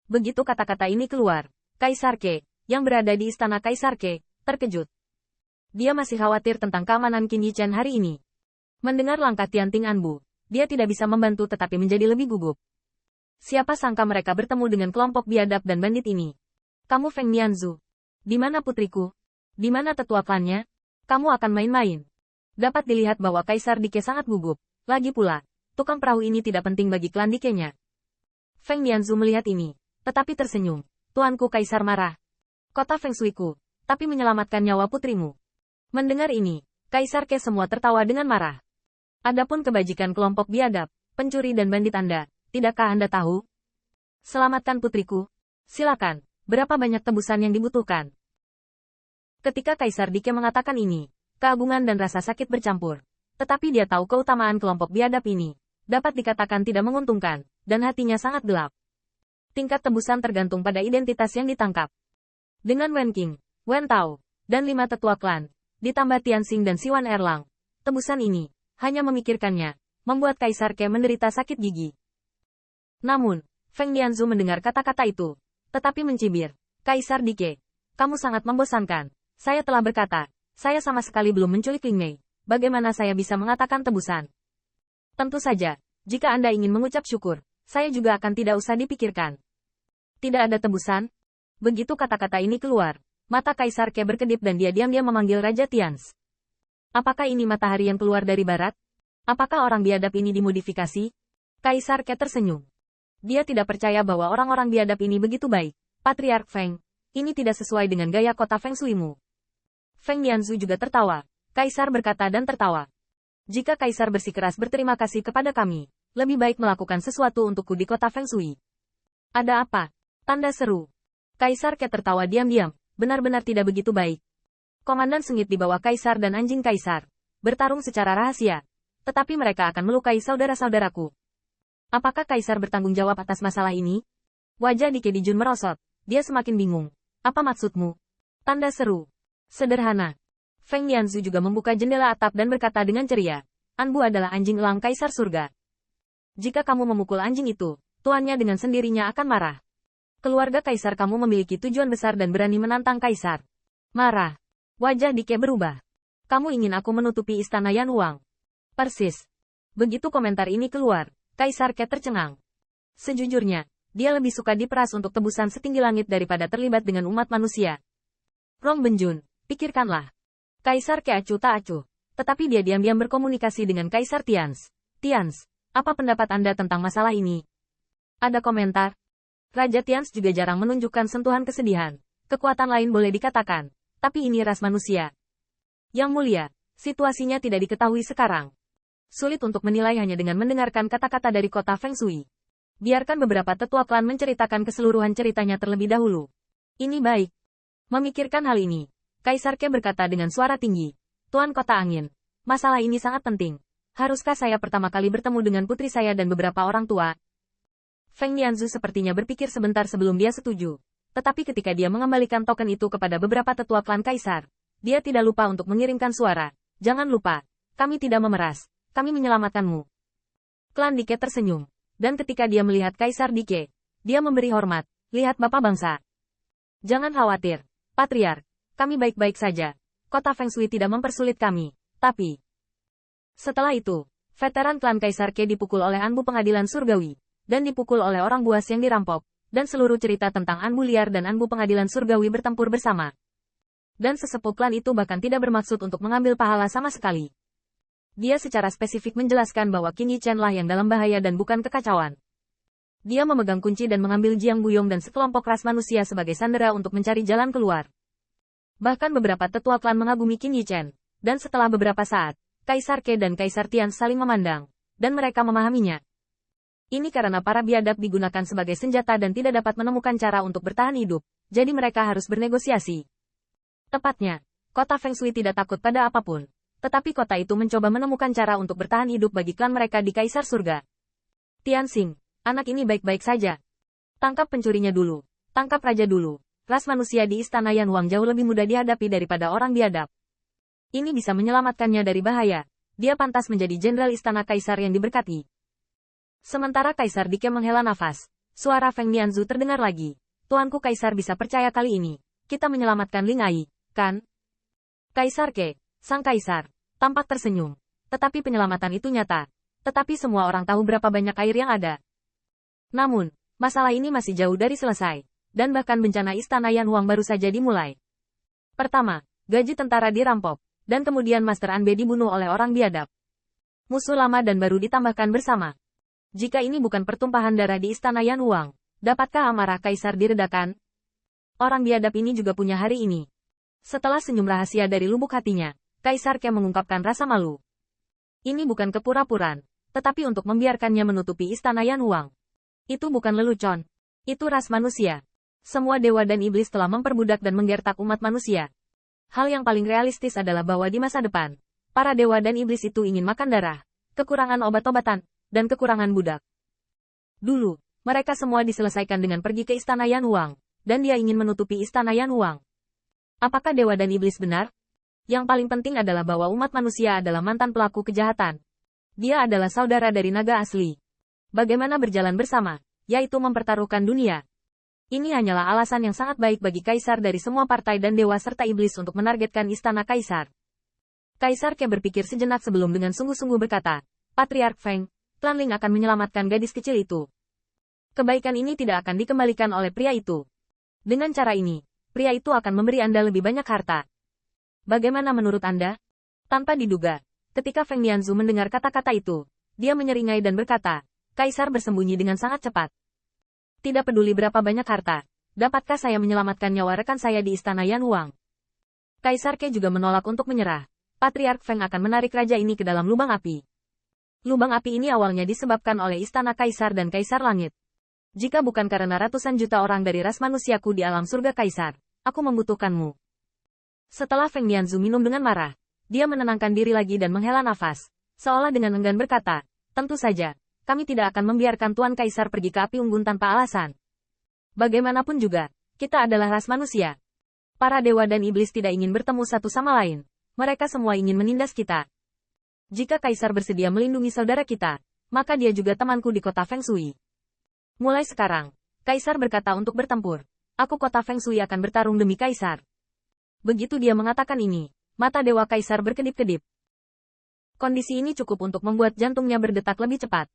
Begitu kata-kata ini keluar, Kaisar Ke, yang berada di istana Kaisar Ke, terkejut. Dia masih khawatir tentang keamanan Qin Yichen hari ini. Mendengar langkah Tianting Anbu, dia tidak bisa membantu tetapi menjadi lebih gugup. Siapa sangka mereka bertemu dengan kelompok biadab dan bandit ini. Kamu Feng Nianzu. Di mana putriku? Di mana tetua klannya? Kamu akan main-main. Dapat dilihat bahwa Kaisar Dike sangat gugup. Lagi pula, tukang perahu ini tidak penting bagi klan Dike-nya. Feng Nianzu melihat ini, tetapi tersenyum. Tuanku Kaisar marah. Kota Feng Shui-ku, tapi menyelamatkan nyawa putrimu. Mendengar ini, Kaisar Ke semua tertawa dengan marah. Adapun kebajikan kelompok biadab, pencuri dan bandit Anda, tidakkah Anda tahu? Selamatkan putriku. Silakan, berapa banyak tebusan yang dibutuhkan? Ketika Kaisar Dike mengatakan ini, keagungan dan rasa sakit bercampur. Tetapi dia tahu keutamaan kelompok biadab ini, dapat dikatakan tidak menguntungkan, dan hatinya sangat gelap. Tingkat tebusan tergantung pada identitas yang ditangkap. Dengan Wen Qing, Wen Tao, dan 5 tetua klan, ditambah Tianxing dan Siwan Erlang, tebusan ini, hanya memikirkannya, membuat Kaisar Ke menderita sakit gigi. Namun, Feng Nianzu mendengar kata-kata itu, tetapi mencibir. Kaisar Dike, kamu sangat membosankan. Saya telah berkata, saya sama sekali belum menculik Ling Mei. Bagaimana saya bisa mengatakan tebusan? Tentu saja, jika Anda ingin mengucap syukur, saya juga akan tidak usah dipikirkan. Tidak ada tebusan? Begitu kata-kata ini keluar, mata Kaisar Ke berkedip dan dia diam-diam memanggil Raja Tians. Apakah ini matahari yang keluar dari barat? Apakah orang biadab ini dimodifikasi? Kaisar Ke tersenyum. Dia tidak percaya bahwa orang-orang biadab ini begitu baik. Patriark Feng, ini tidak sesuai dengan gaya kota Feng Shui-mu. Feng Nianzu juga tertawa. Kaisar berkata dan tertawa. Jika Kaisar bersikeras berterima kasih kepada kami, lebih baik melakukan sesuatu untukku di kota Feng Shui. Ada apa? Tanda seru. Kaisar Ke tertawa diam-diam, benar-benar tidak begitu baik. Komandan sengit di bawah Kaisar dan anjing Kaisar, bertarung secara rahasia. Tetapi mereka akan melukai saudara-saudaraku. Apakah Kaisar bertanggung jawab atas masalah ini? Wajah Dike Dijun merosot, dia semakin bingung. Apa maksudmu? Tanda seru. Sederhana. Feng Nianzu juga membuka jendela atap dan berkata dengan ceria. Anbu adalah anjing elang Kaisar Surga. Jika kamu memukul anjing itu, tuannya dengan sendirinya akan marah. Keluarga Kaisar kamu memiliki tujuan besar dan berani menantang Kaisar. Marah. Wajah Dike berubah. Kamu ingin aku menutupi istana Yan Huang? Persis. Begitu komentar ini keluar, Kaisar Ke tercengang. Sejujurnya, dia lebih suka diperas untuk tebusan setinggi langit daripada terlibat dengan umat manusia. Rong Benjun, pikirkanlah. Kaisar Ke acuh tak acuh, tetapi dia diam-diam berkomunikasi dengan Kaisar Tians. Tians, apa pendapat Anda tentang masalah ini? Ada komentar? Raja Tians juga jarang menunjukkan sentuhan kesedihan. Kekuatan lain boleh dikatakan, tapi ini ras manusia. Yang mulia, situasinya tidak diketahui sekarang. Sulit untuk menilai hanya dengan mendengarkan kata-kata dari kota Feng Shui. Biarkan beberapa tetua klan menceritakan keseluruhan ceritanya terlebih dahulu. Ini baik. Memikirkan hal ini, Kaisar Ke berkata dengan suara tinggi. Tuan Kota Angin, masalah ini sangat penting. Haruskah saya pertama kali bertemu dengan putri saya dan beberapa orang tua? Feng Nianzu sepertinya berpikir sebentar sebelum dia setuju. Tetapi ketika dia mengembalikan token itu kepada beberapa tetua klan Kaisar, dia tidak lupa untuk mengirimkan suara. Jangan lupa, kami tidak memeras, kami menyelamatkanmu. Klan Dike tersenyum. Dan ketika dia melihat Kaisar Dike, dia memberi hormat. Lihat Bapak Bangsa. Jangan khawatir, Patriark, kami baik-baik saja. Kota Feng Shui tidak mempersulit kami, tapi... Setelah itu, veteran klan Kaisar Ke dipukul oleh Anbu Pengadilan Surgawi, dan dipukul oleh orang buas yang dirampok, dan seluruh cerita tentang Anbu liar dan Anbu Pengadilan Surgawi bertempur bersama. Dan sesepuh klan itu bahkan tidak bermaksud untuk mengambil pahala sama sekali. Dia secara spesifik menjelaskan bahwa Qin Yichen lah yang dalam bahaya dan bukan kekacauan. Dia memegang kunci dan mengambil Jiang Buyong dan sekelompok ras manusia sebagai sandera untuk mencari jalan keluar. Bahkan beberapa tetua klan mengagumi Qin Yichen, dan setelah beberapa saat, Kaisar Ke dan Kaisar Tian saling memandang, dan mereka memahaminya. Ini karena para biadab digunakan sebagai senjata dan tidak dapat menemukan cara untuk bertahan hidup, jadi mereka harus bernegosiasi. Tepatnya, kota Feng Shui tidak takut pada apapun, tetapi kota itu mencoba menemukan cara untuk bertahan hidup bagi klan mereka di Kaisar Surga. Tianxing, anak ini baik-baik saja. Tangkap pencurinya dulu, tangkap raja dulu. Ras manusia di istana Yan Huang jauh lebih mudah dihadapi daripada orang biadab. Ini bisa menyelamatkannya dari bahaya. Dia pantas menjadi jenderal istana Kaisar yang diberkati. Sementara Kaisar Dike menghela nafas, Suara Feng Nianzu terdengar lagi. Tuanku Kaisar bisa percaya kali ini. Kita menyelamatkan Ling Ai, kan? Kaisar Ke, sang Kaisar, tampak tersenyum. Tetapi penyelamatan itu nyata. Tetapi semua orang tahu berapa banyak air yang ada. Namun, masalah ini masih jauh dari selesai. Dan bahkan bencana Istana Yan Huang baru saja dimulai. Pertama, gaji tentara dirampok. Dan kemudian Master Anbe dibunuh oleh orang biadab. Musuh lama dan baru ditambahkan bersama. Jika ini bukan pertumpahan darah di Istana Yan Huang, dapatkah amarah Kaisar diredakan? Orang biadab ini juga punya hari ini. Setelah senyum rahasia dari lubuk hatinya, Kaisar Ke mengungkapkan rasa malu. Ini bukan kepura-puraan, tetapi untuk membiarkannya menutupi Istana Yan Huang. Itu bukan lelucon. Itu ras manusia. Semua dewa dan iblis telah memperbudak dan menggertak umat manusia. Hal yang paling realistis adalah bahwa di masa depan, para dewa dan iblis itu ingin makan darah, kekurangan obat-obatan, dan kekurangan budak. Dulu, mereka semua diselesaikan dengan pergi ke Istana Yan Huang, dan dia ingin menutupi Istana Yan Huang. Apakah dewa dan iblis benar? Yang paling penting adalah bahwa umat manusia adalah mantan pelaku kejahatan. Dia adalah saudara dari naga asli. Bagaimana berjalan bersama, yaitu mempertaruhkan dunia. Ini hanyalah alasan yang sangat baik bagi Kaisar dari semua partai dan dewa serta iblis untuk menargetkan Istana Kaisar. Kaisar Ke berpikir sejenak sebelum dengan sungguh-sungguh berkata, Patriark Feng, Klan Ling akan menyelamatkan gadis kecil itu. Kebaikan ini tidak akan dikembalikan oleh pria itu. Dengan cara ini, pria itu akan memberi Anda lebih banyak harta. Bagaimana menurut Anda? Tanpa diduga, ketika Feng Nianzu mendengar kata-kata itu, dia menyeringai dan berkata, Kaisar bersembunyi dengan sangat cepat. Tidak peduli berapa banyak harta, dapatkah saya menyelamatkan nyawa rekan saya di Istana Yan Huang? Kaisar Ke juga menolak untuk menyerah. Patriark Feng akan menarik raja ini ke dalam lubang api. Lubang api ini awalnya disebabkan oleh Istana Kaisar dan Kaisar Langit. Jika bukan karena ratusan juta orang dari ras manusiaku di alam surga Kaisar, aku membutuhkanmu. Setelah Feng Nianzu minum dengan marah, dia menenangkan diri lagi dan menghela nafas, seolah dengan enggan berkata, tentu saja, kami tidak akan membiarkan Tuan Kaisar pergi ke api unggun tanpa alasan. Bagaimanapun juga, kita adalah ras manusia. Para dewa dan iblis tidak ingin bertemu satu sama lain. Mereka semua ingin menindas kita. Jika Kaisar bersedia melindungi saudara kita, maka dia juga temanku di kota Feng Shui. Mulai sekarang, Kaisar berkata untuk bertempur. Aku kota Feng Shui akan bertarung demi Kaisar. Begitu dia mengatakan ini, mata dewa Kaisar berkedip-kedip. Kondisi ini cukup untuk membuat jantungnya berdetak lebih cepat.